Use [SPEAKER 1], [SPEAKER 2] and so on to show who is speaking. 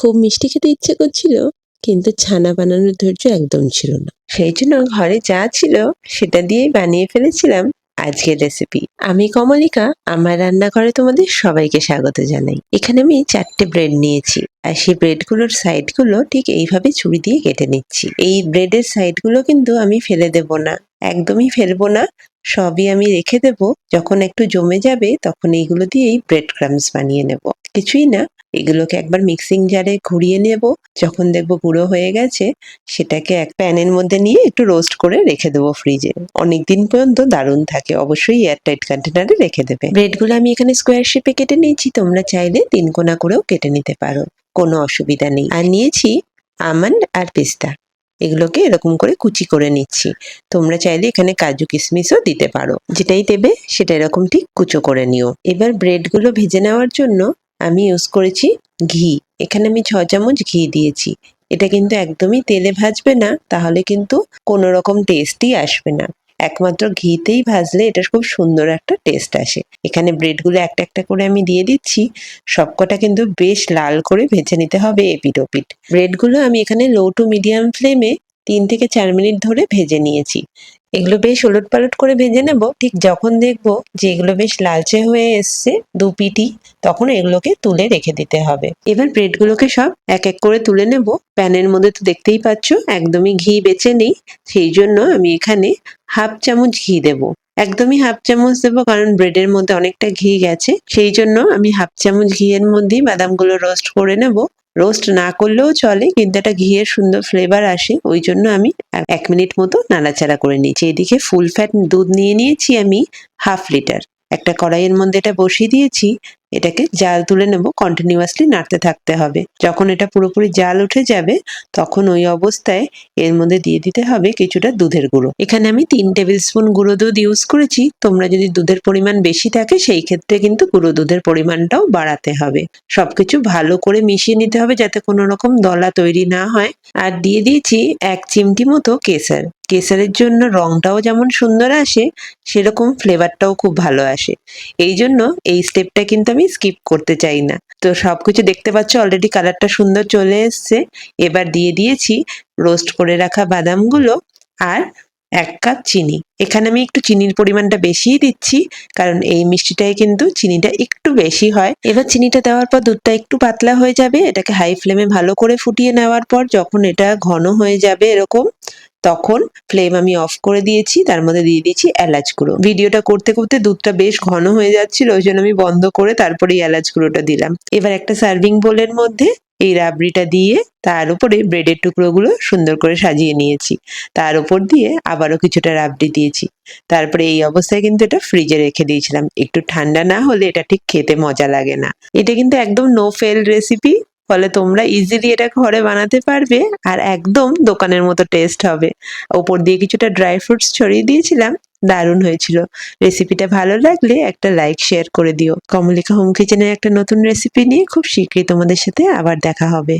[SPEAKER 1] খুব মিষ্টি খেতে ইচ্ছে করছিল, কিন্তু ছানা বানানোর ধৈর্য একদম ছিল না। সেই জন্য ঘরে যা ছিল সেটা দিয়েই বানিয়ে ফেলেছিলাম আজকের রেসিপি। আমি কমলিকা, আমার রান্নাঘরে তোমাদের সবাইকে স্বাগত জানাই। এখানে আমি 4টে ব্রেড নিয়েছি, আর সেই ব্রেডগুলোর সাইডগুলো ঠিক এইভাবে ছুরি দিয়ে কেটে নিচ্ছি। এই ব্রেডের সাইডগুলো কিন্তু আমি ফেলে দেব না, একদমই ফেলবো না, সবই আমি রেখে দেব। যখন একটু জমে যাবে তখন এইগুলো দিয়েই ব্রেড ক্রামস বানিয়ে নেব। কিছুই না, এগুলোকে একবার মিক্সিং জারে ঘুরিয়ে নেব। যখন দেখবো গুঁড়ো হয়ে গেছে, সেটাকে এক প্যানের মধ্যে নিয়ে একটু রোস্ট করে রেখে দেবো ফ্রিজে। অনেকদিন পর্যন্ত দারুণ থাকে। অবশ্যই এয়ারটাইট কন্টেনারে রেখে দেবে। ব্রেডগুলো আমি এখানে স্কোয়ার শেপে কেটে নিয়েছি, তোমরা চাইলে 3 কোনা করেও কেটে নিতে পারো, কোনো অসুবিধা নেই। আর নিয়েছি আমন্ড আর পেস্তা, এগুলোকে এরকম করে কুচি করে নিচ্ছি। তোমরা চাইলে এখানে কাজু কিশমিশও দিতে পারো, যেটাই দেবে সেটা এরকম ঠিক কুচো করে নিও। এবার ব্রেডগুলো ভেজে নেওয়ার জন্য আমি ইউজ করেছি ঘি। এখানে আমি 6 চামচ ঘি দিয়েছি। এটা কিন্তু একদমই তেলে ভাজবে না, তাহলে কিন্তু কোনো রকম টেস্টই আসবে না। একমাত্র ঘিতেই ভাজলে এটা খুব সুন্দর একটা টেস্ট আসে। এখানে ব্রেডগুলো একটা একটা করে আমি দিয়ে দিচ্ছি। সবকটা কিন্তু বেশ লাল করে ভেজে নিতে হবে এপিট ওপিট। ব্রেডগুলো আমি এখানে লো টু মিডিয়াম ফ্লেমে 3 থেকে 4 মিনিট ধরে ভেজে নিয়েছি। এগুলো বেশ ওলট পালট করে ভেজে নেব। ঠিক যখন দেখবো যে এগুলো বেশ লালচে হয়ে এসছে দুপিটি, তখন এগুলোকে তুলে রেখে দিতে হবে। এবার ব্রেডগুলোকে সব এক এক করে তুলে নেব। প্যানের মধ্যে তো দেখতেই পাচ্ছ একদমই ঘি বেঁচে নেই, সেই জন্য আমি এখানে হাফ চামচ ঘি দেব। একদমই হাফ চামচ দেবো, কারণ ব্রেডের মধ্যে অনেকটা ঘি গেছে। সেই জন্য আমি হাফ চামচ ঘিয়ের মধ্যেই বাদামগুলো রোস্ট করে নেব। রোস্ট না করলেও চলে, কিন্তু একটা ঘিয়ের সুন্দর ফ্লেভার আসে, ওই জন্য আমি 1 মিনিট মতো নাড়াচাড়া করে নিচ্ছি। এদিকে ফুল ফ্যাট দুধ নিয়ে নিয়েছি আমি হাফ লিটার। একটা কড়াইয়ের মধ্যে এটা বসিয়ে দিয়েছি। এটাকে জাল তুলে নেব, কন্টিনিউয়াসলি নাড়তে থাকতে হবে। যখন এটা পুরোপুরি জাল উঠে যাবে, তখন ওই অবস্থায় এর মধ্যে দিয়ে দিতে হবে কিছুটা দুধের গুঁড়ো। এখানে আমি 3 টেবিল স্পুন গুঁড়ো দুধ ইউজ করেছি। তোমরা যদি দুধের পরিমাণ বেশি থাকে, সেই ক্ষেত্রে কিন্তু গুঁড়ো দুধের পরিমাণটাও বাড়াতে হবে। সবকিছু ভালো করে মিশিয়ে নিতে হবে, যাতে কোনো রকম দলা তৈরি না হয়। আর দিয়ে দিয়েছি 1 চিমটি মতো কেশর। কেশরের জন্য রংটাও যেমন সুন্দর আসে, সেরকম ফ্লেভারটাও খুব ভালো আসে। এই জন্য এই স্টেপটা কিন্তু আমি স্কিপ করতে চাই না। তো সবকিছু দেখতে পাচ্ছ অলরেডি কালারটা সুন্দর চলে এসছে। এবার দিয়ে দিয়েছি রোস্ট করে রাখা বাদামগুলো আর 1 কাপ চিনি। এখানে আমি একটু চিনির পরিমাণটা বেশিই দিচ্ছি, কারণ এই মিষ্টিটায় কিন্তু চিনিটা একটু বেশি হয়। এবার চিনিটা দেওয়ার পর দুধটা একটু পাতলা হয়ে যাবে। এটাকে হাই ফ্লেমে ভালো করে ফুটিয়ে নেওয়ার পর যখন এটা ঘন হয়ে যাবে এরকম, তখন ফ্লেম আমি অফ করে দিয়েছি। তার মধ্যে দিয়ে দিয়েছি এলাচ গুঁড়ো। ভিডিওটা করতে করতে দুধটা বেশ ঘন হয়ে যাচ্ছিল, ওই জন্য আমি বন্ধ করে তারপরে এলাচ গুঁড়োটা দিলাম। এবার একটা সার্ভিং বোলের মধ্যে এই রাবড়িটা দিয়ে তার উপরে ব্রেডের টুকরোগুলো সুন্দর করে সাজিয়ে নিয়েছি। তার উপর দিয়ে আবারও কিছুটা রাবড়ি দিয়েছি। তারপরে এই অবস্থায় কিন্তু এটা ফ্রিজে রেখে দিয়েছিলাম। একটু ঠান্ডা না হলে এটা ঠিক খেতে মজা লাগে না। এটা কিন্তু একদম নো ফেল রেসিপি, ফলে তোমরা ইজিলি এটা ঘরে বানাতে পারবে আর একদম দোকানের মতো টেস্ট হবে। ওপর দিয়ে কিছুটা ড্রাই ফ্রুটস ছড়িয়ে দিয়েছিলাম, দারুণ হয়েছিল। রেসিপিটা ভালো লাগলে একটা লাইক শেয়ার করে দিও। কমলিকা হোম কিচেনের একটা নতুন রেসিপি নিয়ে খুব শীঘ্রই তোমাদের সাথে আবার দেখা হবে।